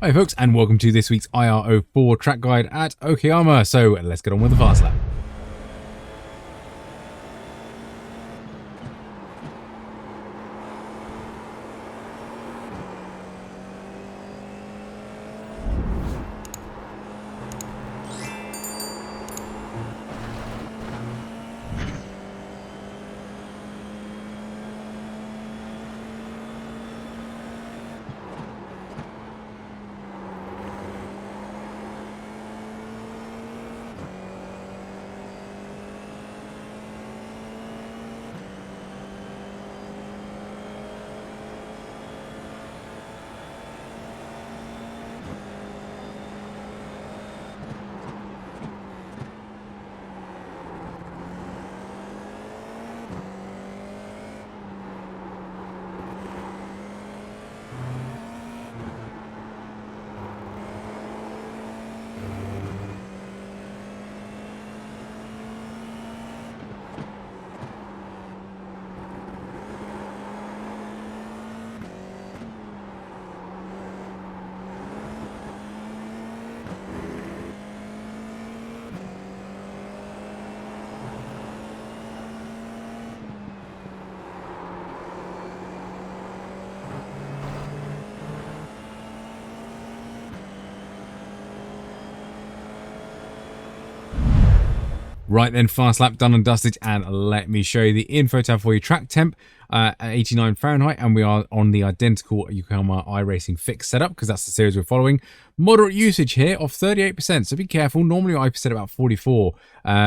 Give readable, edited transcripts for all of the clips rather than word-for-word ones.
Hi folks, and welcome to this week's IR04 track guide at Okayama. So let's get on with the fast lap. Right then, fast lap done and dusted, and let me show you the info tab for your track temp at 89 Fahrenheit, and we are on the identical Okayama iRacing fix setup because that's the series we're following. Moderate usage here of 38%, so be careful. Normally I set about 44,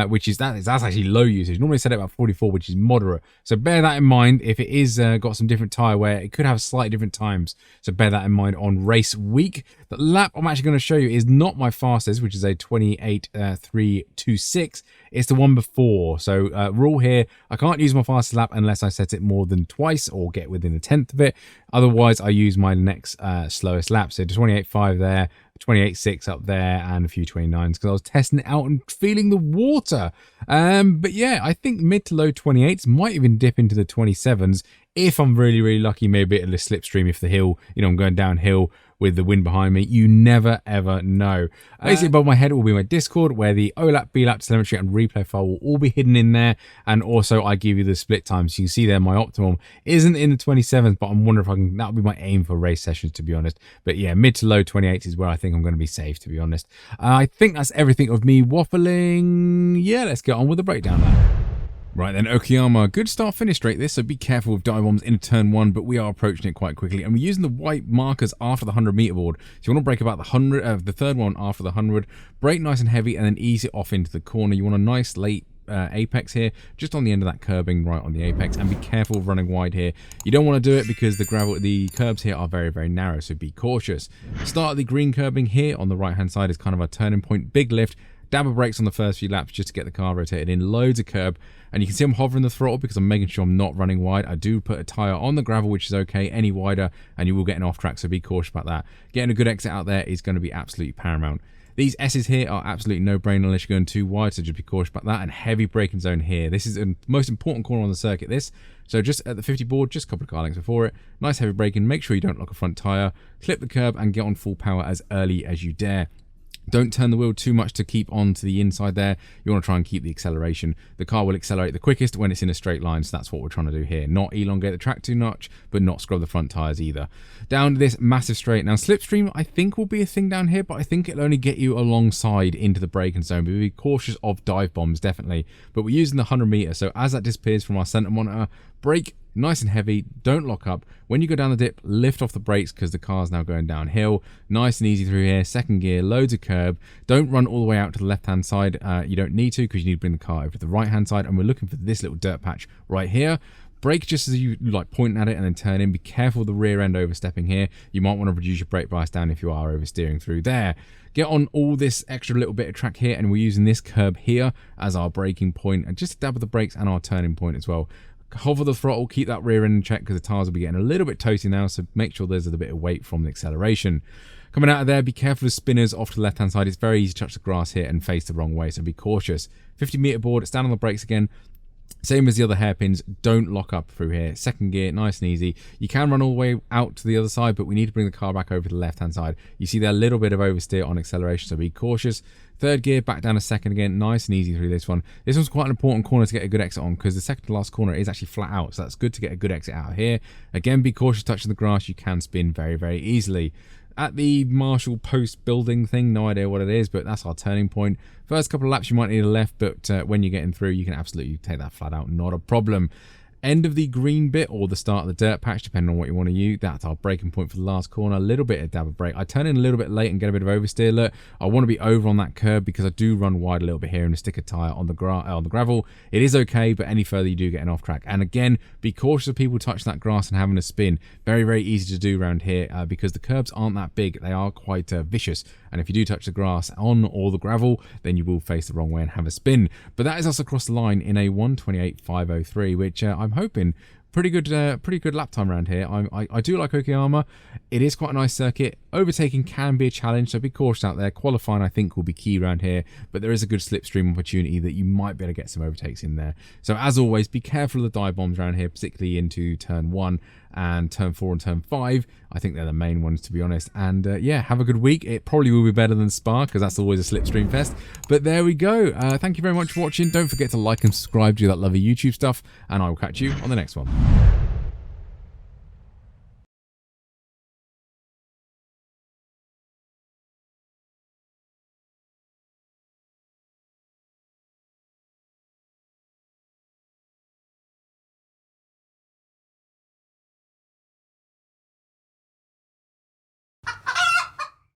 which is that's actually low usage. Normally I set about 44, which is moderate. So bear that in mind. If it is got some different tyre wear, it could have slightly different times. So bear that in mind on race week. The lap I'm actually going to show you is not my fastest, which is a 28.326. It's the one before. So rule here, I can't use my fastest lap unless I set it more than twice or get within a tenth of it. Otherwise, I use my next slowest lap. So 28.5 there, 28.6 up there, and a few 29s because I was testing it out and feeling the water. But yeah, I think mid to low 28s, might even dip into the 27s if I'm really, really lucky. Maybe a little slipstream if the hill, I'm going downhill with the wind behind me. You never ever know. Basically above my head will be my Discord, where the OLAP, BLAP, telemetry and replay file will all be hidden in there. And also I give you the split times. So you can see there my optimum isn't in the 27s, but I'm wondering if I can, that would be my aim for race sessions, to be honest. But yeah, mid to low 28s is where I think I'm going to be safe, to be honest. I think that's everything of me waffling. Yeah, let's get on with the breakdown now. Right then, Okayama, good start finish straight this, so be careful with dive bombs in turn one, but we are approaching it quite quickly, and we're using the white markers after the 100 meter board. So you want to brake about the 100, the third one after the 100, brake nice and heavy, and then ease it off into the corner. You want a nice late apex here, just on the end of that curbing, right on the apex, and be careful of running wide here. You don't want to do it because the curbs here are very, very narrow, so be cautious. Start of the green curbing here on the right hand side is kind of a turning point, big lift. Dab of brakes on the first few laps just to get the car rotated in, loads of curb, and you can see I'm hovering the throttle because I'm making sure I'm not running wide. I do put a tyre on the gravel, which is okay. Any wider and you will get an off track, so be cautious about that. Getting a good exit out there is going to be absolutely paramount. These S's here are absolutely no brainer unless you're going too wide, so just be cautious about that. And heavy braking zone here. This is the most important corner on the circuit, this. So just at the 50 board, just a couple of car lengths before it. Nice heavy braking, make sure you don't lock a front tyre. Clip the curb and get on full power as early as you dare. Don't turn the wheel too much to keep on to the inside there. You want to try and keep the acceleration. The car will accelerate the quickest when it's in a straight line, so that's what we're trying to do here. Not elongate the track too much, but not scrub the front tyres either. Down this massive straight. Now, slipstream, I think, will be a thing down here, but I think it'll only get you alongside into the braking zone. But be cautious of dive bombs, definitely. But we're using the 100 meter, so as that disappears from our center monitor, brake nice and heavy, don't lock up. When you go down the dip, lift off the brakes because the car's now going downhill. Nice and easy through here, second gear, loads of curb. Don't run all the way out to the left-hand side. You don't need to because you need to bring the car over to the right-hand side, and we're looking for this little dirt patch right here. Brake just as you like pointing at it and then turn in. Be careful of the rear end overstepping here. You might want to reduce your brake bias down if you are oversteering through there. Get on all this extra little bit of track here, and we're using this curb here as our braking point, and just a dab of the brakes and our turning point as well. Hover the throttle, keep that rear end in check because the tyres will be getting a little bit toasty now, so make sure there's a bit of weight from the acceleration. Coming out of there, be careful of spinners off to the left hand side. It's very easy to touch the grass here and face the wrong way, so be cautious. 50 meter board, stand on the brakes again. Same as the other hairpins, don't lock up through here. Second gear, nice and easy. You can run all the way out to the other side, but we need to bring the car back over to the left-hand side. You see there a little bit of oversteer on acceleration, so be cautious. Third gear, back down a second again, nice and easy through this one. This one's quite an important corner to get a good exit on, because the second to last corner is actually flat out, so that's good to get a good exit out of here. Again, be cautious touching the grass, you can spin very, very easily. At the Marshall Post building thing, no idea what it is, but that's our turning point. First couple of laps you might need a left, but when you're getting through, you can absolutely take that flat out, not a problem. End of the green bit or the start of the dirt patch, depending on what you want to use. That's our braking point for the last corner. A little bit of dab of brake. I turn in a little bit late and get a bit of oversteer. Look, I want to be over on that curb because I do run wide a little bit here and stick a tyre on the gravel. It is okay, but any further you do get an off track. And again, be cautious of people touching that grass and having a spin. Very, very easy to do around here because the curbs aren't that big. They are quite vicious. And if you do touch the grass on or the gravel, then you will face the wrong way and have a spin. But that is us across the line in a 1:28.503, which I'm hoping pretty good lap time around here. I do like Okayama. It is quite a nice circuit. Overtaking can be a challenge, so be cautious out there. Qualifying, I think, will be key around here, but there is a good slipstream opportunity that you might be able to get some overtakes in there. So as always, be careful of the dive bombs around here, particularly into turn 1 and turn 4 and turn 5. I think they're the main ones, to be honest. And yeah, have a good week. It probably will be better than Spa, because that's always a slipstream fest. But there we go. Thank you very much for watching. Don't forget to like and subscribe, do that lovely YouTube stuff, and I will catch you on the next one.